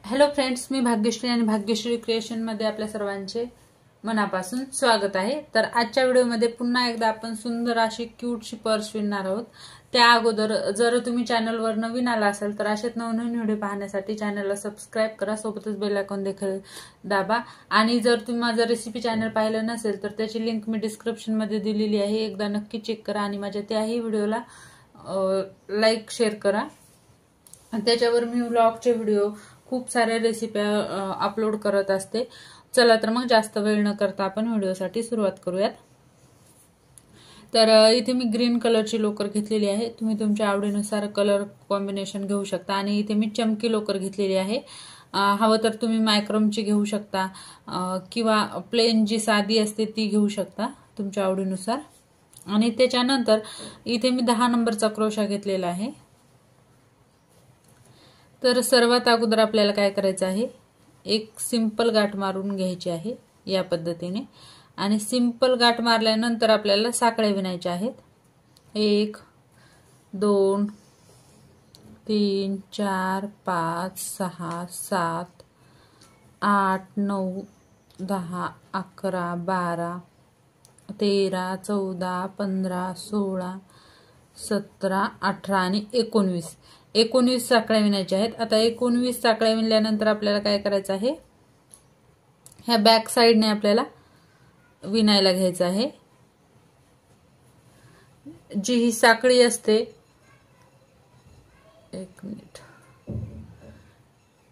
Hello friends, मी भाग्यश्री आणि Bhagyashree creation मध्ये आपल्या सर्वांचे मनापासून स्वागत आहे। तर आजच्या व्हिडिओमध्ये पुन्हा एकदा आपण सुंदर अशी क्यूटशी पर्स विणणार आहोत। त्या अगोदर जर तुम्ही चॅनलवर नवीन आला असाल तर असेच नवनवीन व्हिडिओ पाहण्यासाठी चॅनलला सबस्क्राइब करा, सोबतच बेल आयकॉन देखील दाबा। आणि जर तुम्ही माझा रेसिपी चॅनल पाहिलं नसेल तर त्याची लिंक मी डिस्क्रिप्शन मध्ये दिलेली आहे, एकदा नक्की चेक करा आणि माझ्या त्याही व्हिडिओला लाईक शेअर करा। त्याच्यावर मी व्लॉगचे व्हिडिओ खूप सारे रेसिपी अपलोड करत असते। चला तर मग जास्त वेळ न करता आपण व्हिडिओसाठी सुरुवात करूयात। तर इथे मी ग्रीन कलरची लोकर घेतलेली आहे, तुम्ही तुमच्या आवडीनुसार कलर कॉम्बिनेशन घेऊ शकता। आणि इथे मी चमकी लोकर घेतलेली आहे, हवं तर तुम्ही मायक्रमची घेऊ शकता किंवा प्लेन जी साधी असते ती घेऊ शकता तुमच्या आवडीनुसार। आणि त्याच्यानंतर इथे मी 10 नंबरचा क्रोशा घेतलेला आहे। तर सर्वात अगोदर आपल्याला काय करायचं आहे, एक सिंपल गाठ मारून घ्यायची आहे या पद्धतीने। आणि सिंपल गाठ मारल्यानंतर आपल्याला साकळ्या विणायच्या आहेत। 1 2 3 4 5 6 7 8 9 10 11 12 13 14 15 16 17 18 आणि 19 साकळ्या विणायच्या आहेत। आता 19 साकळ्या विणल्यानंतर आपल्याला काय करायचं आहे, ह्या बॅक साइडने आपल्याला विणायला घ्यायचं आहे। जी ही साखळी असते, एक मिनिट,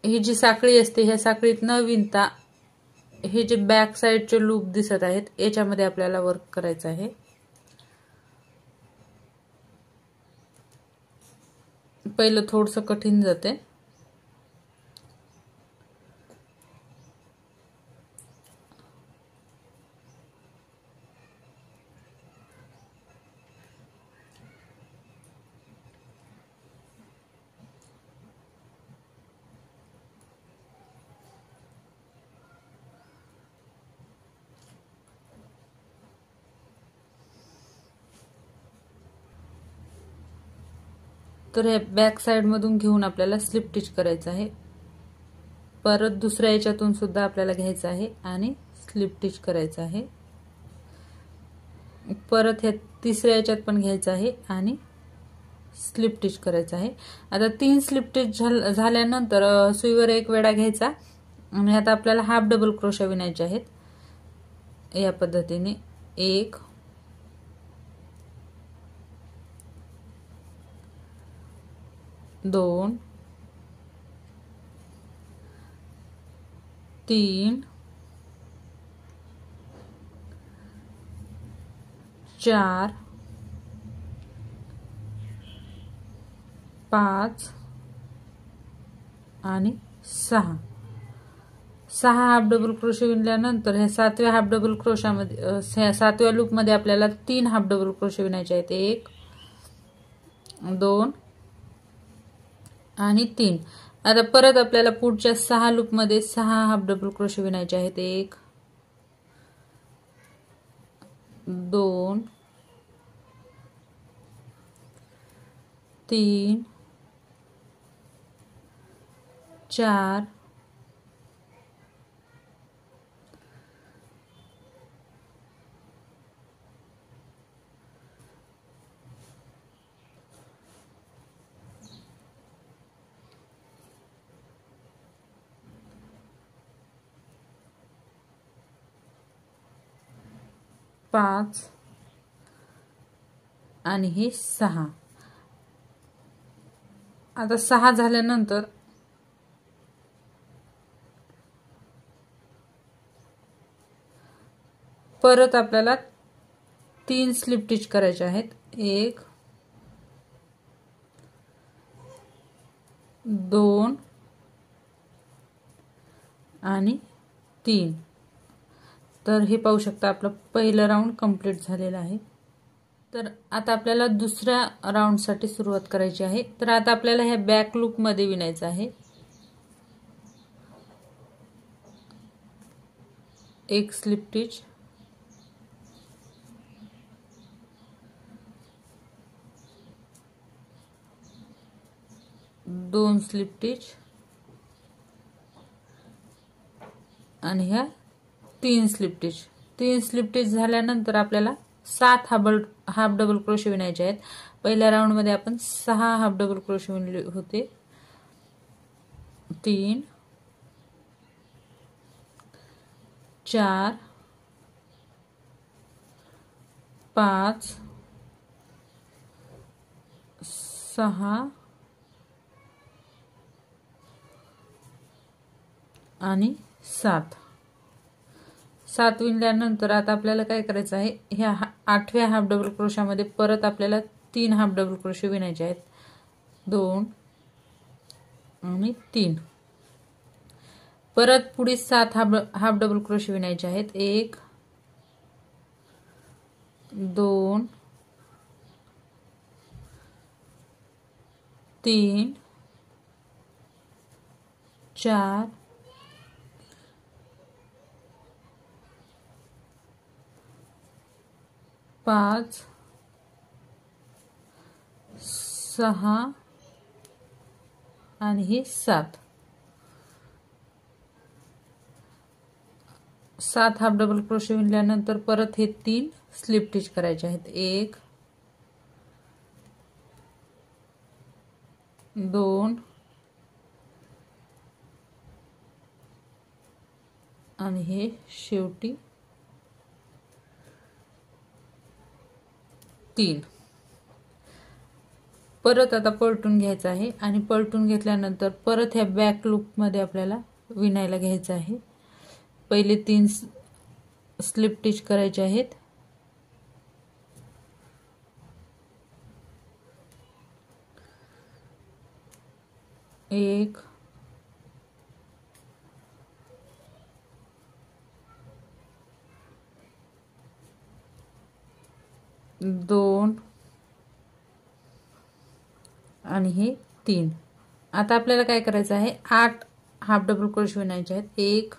ही जी साखळी असते ह्या साखळीत न विणता हे जे बॅक साइडचे लूप दिसत आहेत याच्यामध्ये आपल्याला वर्क करायचं आहे। पहिलं थोडंसं कठीण जाते, तर हे बॅक साइड मधून घेऊन आपल्याला स्लिप स्टिच करायचं आहे। परत दुसऱ्या याच्यातून सुद्धा आपल्याला घ्यायचं आहे आणि स्लिप स्टिच करायचं आहे। परत ह्या तिसऱ्या याच्यात पण घ्यायचं आहे आणि स्लिप स्टिच करायचं आहे। आता 3 स्लिप स्टिच झाल्यानंतर सुईवर एक वेढा घ्यायचा आणि आता आपल्याला हाफ डबल क्रोशा विणायचे आहेत या पद्धतीने। 1 2 3 4 5 आणि 6 हाफ डबल क्रोशे विणल्यानंतर ह्या 7व्या हाफ डबल क्रोशामध्ये ह्या 7व्या लूप मध्ये आपल्याला 3 हाफ डबल क्रोशे विणायचे आहेत। 1 2 आणि 3। आता परत आपल्याला पुढच्या 6 लूप मध्ये 6 हाफ डबल क्रोशे विणायचे आहेत। 1 2 3 4 5 आणि हे 6। आता 6 झाल्यानंतर परत आपल्याला 3 स्लिप स्टिच करायचे आहेत। 1 2 आणि 3। तर हे पाहू शकता आपलं पहिलं राऊंड कंप्लीट झालेलं आहे। तर आता आपल्याला दुसऱ्या राऊंड साठी सुरुवात करायची आहे। तर आता आपल्याला ह्या बॅक लूप मध्ये विणायचं आहे। एक स्लिप स्टिच, 2 स्लिप स्टिच, आणि ह्या 3 स्लिप स्टिच झाल्यानंतर आपल्याला 7 हाफ डबल क्रोशे विणायचे आहेत। पहिल्या राऊंड मध्ये आपण 6 हाफ डबल क्रोशे विणले होते। 3 4 5 6 आणि 7 विणल्यानंतर आता आपल्याला काय करायचं आहे, ह्या 8व्या हाफ डबल क्रोशामध्ये परत आपल्याला 3 हाफ डबल क्रोशे विणायचे आहेत। 2 आणि 3 परत पुढे 7 हाफ डबल क्रोशे विणायचे आहेत। 1 2 3 4 5 6 आणि हे 7 हाफ डबल क्रोशे विणल्यानंतर परत हे 3 स्लिप स्टिच करायचे आहेत। 1 2 आणि हे शेवटी 3 परत आता पलटून घ्यायचं आहे आणि पलटून घेतल्यानंतर परत ह्या बॅक लूप मध्ये आपल्याला विणायला घ्यायचं आहे। पहिले 3 स्लिप स्टिच करायचे आहेत। 1 2 आणि हे 3 आता आपल्याला काय करायचं आहे, 8 हाफ डबल क्रोशे विणायचे आहेत। 1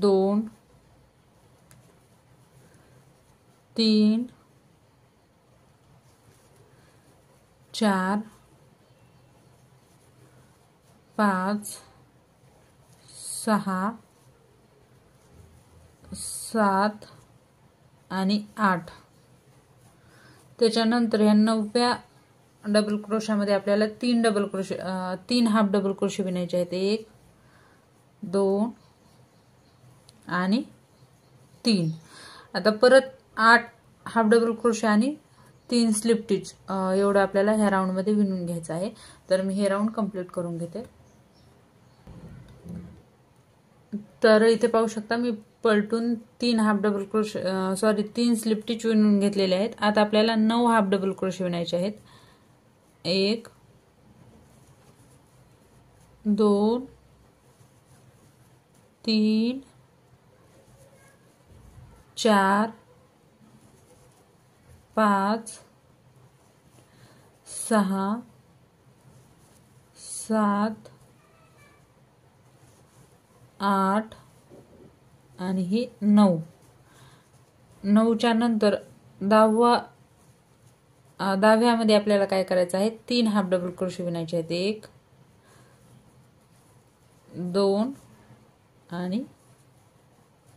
2 3 4 5 6 7 आणि 8 त्याच्यानंतर ह्या 9व्या डबल क्रोशामध्ये आपल्याला 3 हाफ डबल क्रोशे विणायचे आहेत। 1 2 आणि 3 आता परत 8 हाफ डबल क्रोशे आणि 3 स्लिप स्टिच एवढं आपल्याला ह्या राऊंड मध्ये विणून घ्यायचं आहे। तर मी हे राऊंड कंप्लीट करून घेते। तर इथे पाहू शकता मी पलटून 3 half double crochet 3 slip stitch विणून घेतलेले आहेत। आता आपल्याला 9 हाफ डबल क्रोशे विणायचे आहेत। 1 2 3 4 5 6 7 8 आणि हे 9 9च्या नंतर 10व्यामध्ये आपल्याला काय करायचं आहे, 3 हाफ डबल क्रोशे विणायचे आहेत। 1 2 आणि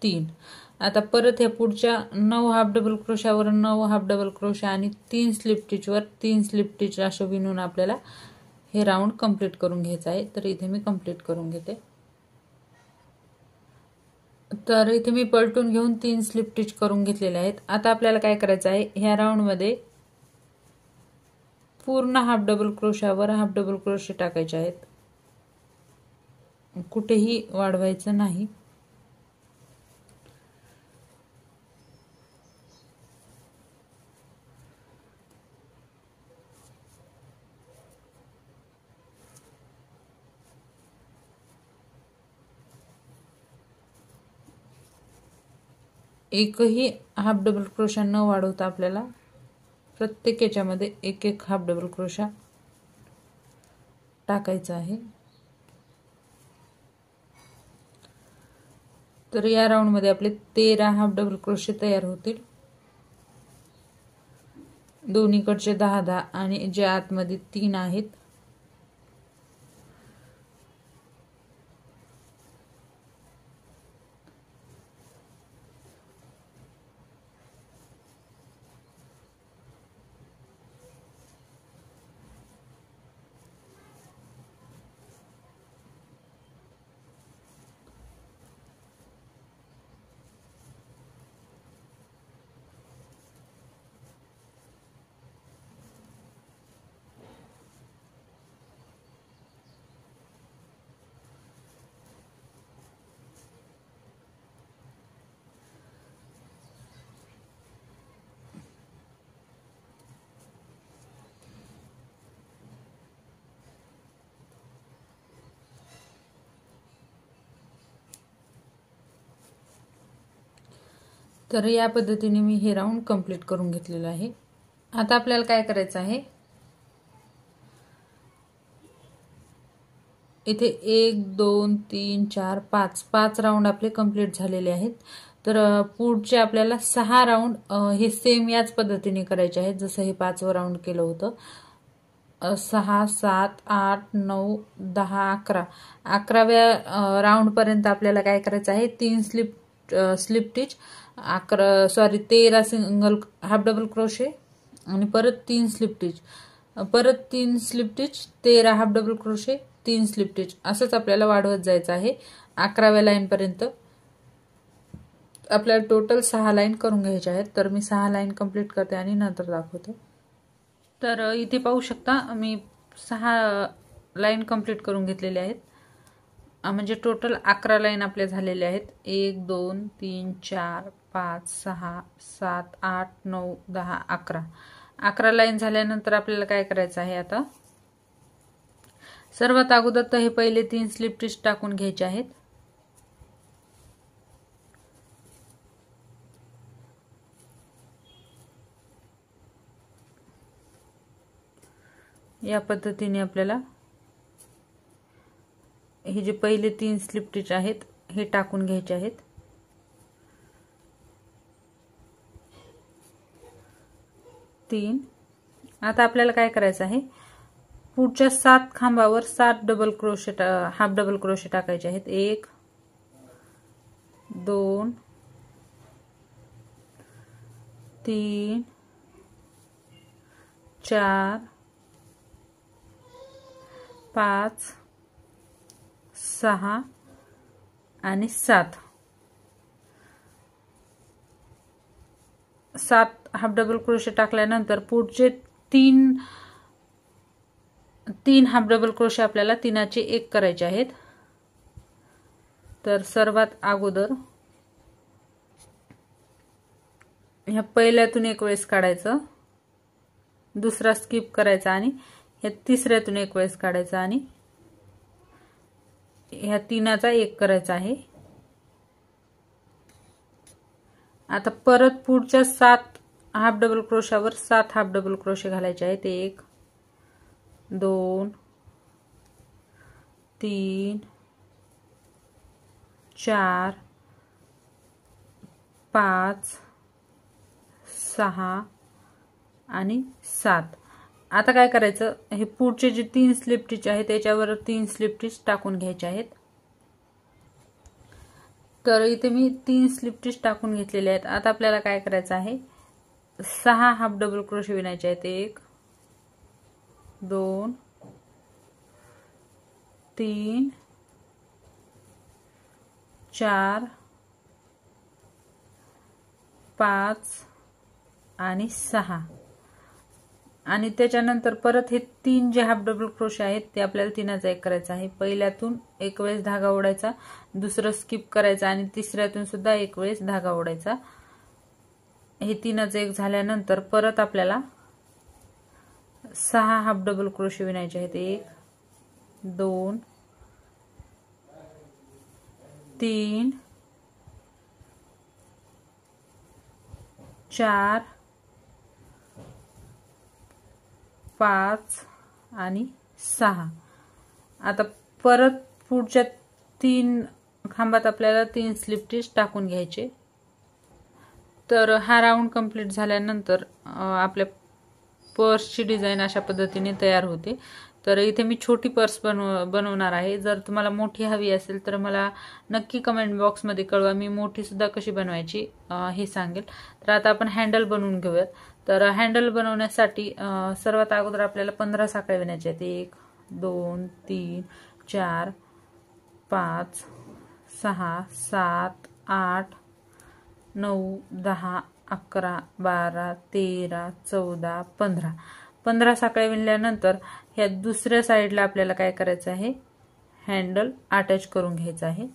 3 आता परत ह्या पुढच्या 9 हाफ डबल क्रोशावर 9 हाफ डबल क्रोशे आणि 3 स्लिप स्टिचवर 3 स्लिप स्टिच असे विणून आपल्याला हे राऊंड कंप्लीट करून घ्यायचं आहे। तर इथे मी कंप्लीट करून घेते। तर इथे मी पलटून घेऊन 3 स्लिप स्टिच करून घेतलेले आहेत। आता आपल्याला काय करायचं आहे, ह्या राऊंड मध्ये पूर्ण हाफ डबल क्रोशावर हाफ डबल क्रोशे टाकायचे आहेत, कुठेही वाढवायचं नाही। एकही हाफ डबल क्रोशा न वाढवता आपल्याला प्रत्येक याच्यामध्ये एक एक हाफ डबल क्रोशा टाकायचा आहे। तर या राऊंड मध्ये आपले 13 हाफ डबल क्रोशे तयार होतील। दोन्हीकडचे 10-10 आणि जे आतमध्ये 3 आहेत तर या पद्धतीने मी हे राऊंड कंप्लीट करून घेतलेलं आहे। आता आपल्याला काय करायचं आहे, इथे 1 2 3 4 5 राऊंड आपले कंप्लीट झालेले आहेत। तर पुढचे आपल्याला 6 राऊंड हे सेम याच पद्धतीने करायचे आहेत जसं हे 5वं राऊंड केलं होतं। 6 7 8 9 10 11 11व्या राऊंड पर्यंत आपल्याला काय करायचं आहे, 3 slip teach 13 single half double crochet आणि परत 3 स्लिप टिच, परत 3 slip teach 13 half double crochet 3 slip teach, असंच आपल्याला वाढवत जायचं आहे 11व्या लाईन पर्यंत। आपल्याला टोटल 6 लाईन करून घ्यायच्या आहेत। तर मी 6 लाईन कंप्लीट करते आणि नंतर दाखवते। तर इथे पाहू शकता मी 6 लाईन कंप्लीट करून घेतलेले आहेत, म्हणजे टोटल 11 लाईन आपल्या झालेल्या आहेत। 1 2 3 4 5 6 7 8 9 10 11 लाईन झाल्यानंतर आपल्याला काय करायचं आहे, आता सर्वात अगोदर तर हे पहिले 3 स्लिप टिच टाकून घ्यायचे आहेत। या पद्धतीने आपल्याला हे जे पहिले 3 स्लिप टिच आहेत हे टाकून घ्यायचे आहेत। आता आपल्याला काय करायचं आहे, पुढच्या 7 खांबावर 7 double crochet half double crochet टाकायचे आहेत। 1 2 3 4 5 6 आणि 7 हाफ डबल क्रोशे टाकल्यानंतर पुढचे 3 हाफ डबल क्रोशे आपल्याला 3चे 1 करायचे आहेत। तर सर्वात अगोदर ह्या पहिल्यातून 1 वेळेस काढायचं, दुसरा स्किप करायचा आणि ह्या तिसऱ्यातून 1 वेळेस काढायचा आणि ह्या 3चा 1 करायचा आहे। आता परत पुढच्या 7 हाफ डबल क्रोशावर 7 हाफ डबल क्रोशे घालायचे आहेत। 1 2 3 4 5 6 आणि 7। आता काय करायचं, हे पुढचे जे 3 स्लिप टिच आहेत त्याच्यावर 3 स्लिप टिच टाकून घ्यायचे आहेत। तर इथे मी 3 स्लिप टिच टाकून घेतलेले आहेत। आता आपल्याला काय करायचं आहे, 6 हाफ डबल क्रोशे विणायचे आहेत। 1 2 3 4 5 आणि 6 आणि त्याच्यानंतर परत हे 3 जे हाफ डबल क्रोशे आहेत ते आपल्याला 3चा 1 करायचा आहे। पहिल्यातून 1 वेळेस धागा ओढायचा, दुसरं स्किप करायचा आणि तिसऱ्यातून सुद्धा 1 वेळेस धागा ओढायचा। हे 3चा 1 झाल्यानंतर परत आपल्याला 6 हाफ डबल क्रोशे विणायचे आहेत। 1 2 3 4 5 आणि 6। आता परत पुढच्या 3 खांबात आपल्याला 3 स्लिप टिच टाकून घ्यायचे। तर हा राऊंड कंप्लीट झाल्यानंतर आपल्या पर्सची डिझाइन अशा पद्धतीने तयार होते। तर इथे मी छोटी पर्स बनवणार आहे। जर तुम्हाला मोठी हवी असेल तर मला नक्की कमेंट बॉक्समध्ये कळवा, मी मोठी सुद्धा कशी बनवायची हे सांगेल। तर आता आपण हँडल बनवून घेऊयात। तर हँडल बनवण्यासाठी सर्वात अगोदर आपल्याला 15 साखळ्या विणायच्या आहेत। 1 2 3 4 5 6 7 8 9 10 11 12 13 14 15 साखळ्या विणल्यानंतर ह्या दुसऱ्या साइडला आपल्याला काय करायचं आहे, हँडल अटॅच करून घ्यायचं आहे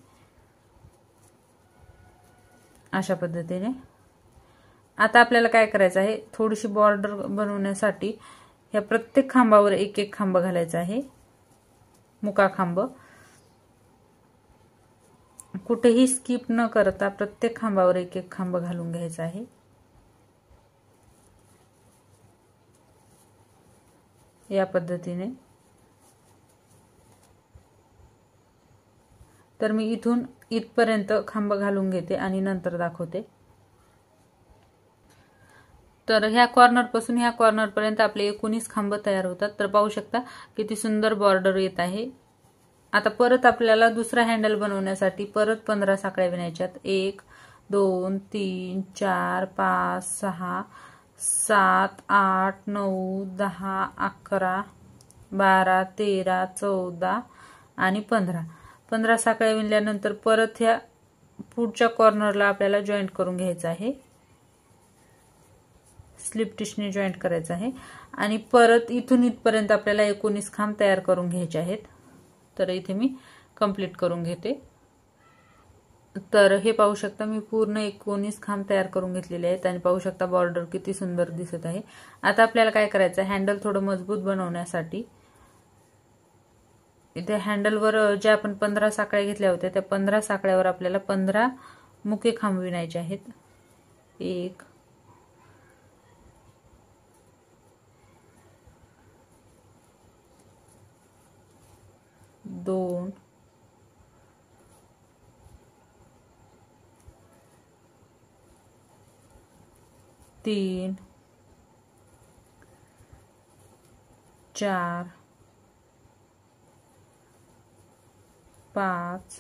अशा पद्धतीने। आता आपल्याला काय करायचं आहे, थोडीशी बॉर्डर बनवण्यासाठी ह्या प्रत्येक खांबावर 1 1 खांब घालायचा आहे, मुका खांब। कुठेही स्किप न करता प्रत्येक खांबावर एक एक खांब घालून घ्यायचा आहे। या पद्धतीने। तर मी इथून इथपर्यंत खांब घालून घेते आणि नंतर दाखवते। तर ह्या कॉर्नर पासून ह्या कॉर्नर पर्यंत आपले 19 खांब तयार होतात। तर पाहू शकता किती सुंदर बॉर्डर येत आहे। आता परत आपल्याला दुसरा हँडल बनवण्यासाठी परत 15 साखळ्या विणायच्यात। 1 2 3 4 5 6 7 8 9 10 11 12 13 14 आणि 15 साखळ्या विणल्यानंतर परत ह्या पुढच्या कॉर्नरला आपल्याला जॉईंट करून घ्यायचं आहे। स्लिप टिशने जॉईंट करायचं आहे आणि परत इथून इथपर्यंत आपल्याला 19 खांब तयार करून घ्यायचे आहेत। तर इथे मी कंप्लीट करून घेते। तर हे पाहू शकता मी पूर्ण 19 खांब तयार करून घेतलेले आहेत आणि पाहू शकता बॉर्डर किती सुंदर दिसत आहे। आता आपल्याला काय करायचं आहे, हँडल थोडं मजबूत बनवण्यासाठी इथे हँडलवर जे आपण 15 साखळ्या घेतल्या होत्या त्या 15 साखळ्यावर आपल्याला 15 मुके खांब विणायचे आहेत। 1 2 3 4 5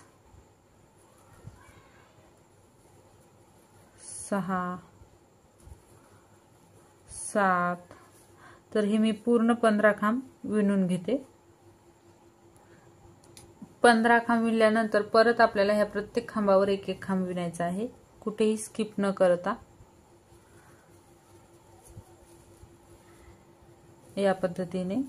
6 7 तर हे मी पूर्ण 15 खांब विणून घेते। 15 खांब विणल्यानंतर परत आपल्याला ह्या प्रत्येक खांबावर एक एक खांब विणायचा आहे, कुठेही स्किप न करता। या पद्धतीने।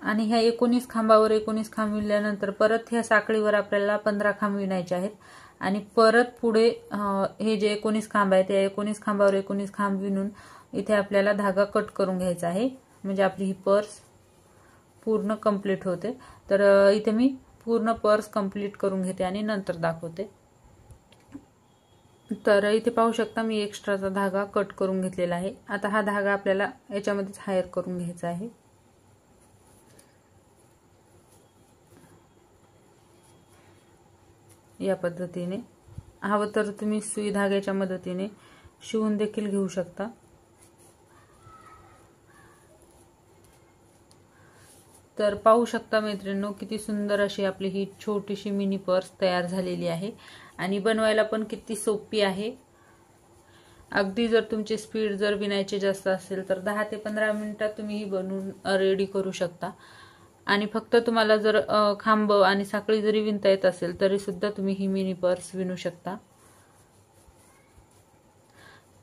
आणि ह्या 19 खांबावर 19 खांब विणल्यानंतर परत ह्या साखळीवर आपल्याला 15 खांब विणायचे आहेत आणि परत पुढे हे जे 19 खांब आहेत त्या 19 खांबावर 19 खांब विणून इथे आपल्याला धागा कट करून घ्यायचा आहे, म्हणजे आपली ही पर्स पूर्ण कंप्लीट होते। तर इथे मी पूर्ण पर्स कंप्लीट करून घेते आणि नंतर दाखवते। तर इथे पाहू शकता मी एक्स्ट्राचा धागा कट करून घेतलेला आहे। आता हा धागा आपल्याला याच्यामध्येच हायर करून घ्यायचा आहे। या पद्धतीने हवं तर तुम्ही सुई धाग्याच्या मदतीने शिवून देखील घेऊ शकता। तर पाहू शकता मैत्रिणींनो किती सुंदर अशी आपली ही छोटीशी मिनी पर्स तयार झालेली आहे आणि बनवायला पण किती सोपी आहे। अगदी जर तुमची स्पीड जर विणायची जास्त असेल तर 10 ते 15 मिनिटात तुम्ही ही बनवून रेडी करू शकता। आणि फक्त तुम्हाला जर खांब आणि साखळी जरी विणता येत असेल तरी सुद्धा तुम्ही ही मिनी पर्स विणू शकता।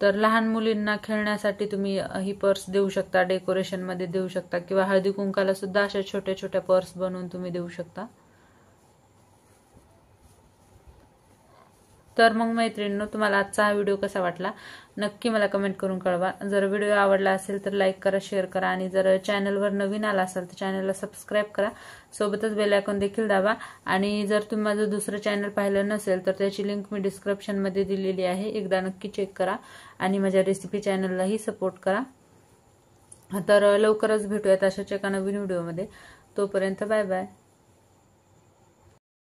तर लहान मुलींना खेळण्यासाठी तुम्ही ही पर्स देऊ शकता, डेकोरेशन मध्ये देऊ शकता किंवा हळदी कुंकाला सुद्धा अशा छोट्या छोट्या पर्स बनवून तुम्ही देऊ शकता। तर मग मैत्रिणींनो तुम्हाला आजचा हा व्हिडिओ कसा वाटला नक्की मला कमेंट करून कळवा। जर व्हिडिओ आवडला असेल तर लाईक करा, शेअर करा आणि जर चॅनलवर नवीन आला असाल तर चॅनलला सबस्क्राइब करा, सोबतच बेल आयकॉन देखील दाबा। आणि जर तुम्ही माझं दुसरं चॅनल पाहिलं नसेल तर त्याची लिंक मी डिस्क्रिप्शन मध्ये दिलेली आहे, एकदा नक्की चेक करा आणि माझ्या रेसिपी चॅनललाही सपोर्ट करा। तर लवकरच भेटूयात अशाच एका नवीन व्हिडिओमध्ये, तोपर्यंत बाय बाय।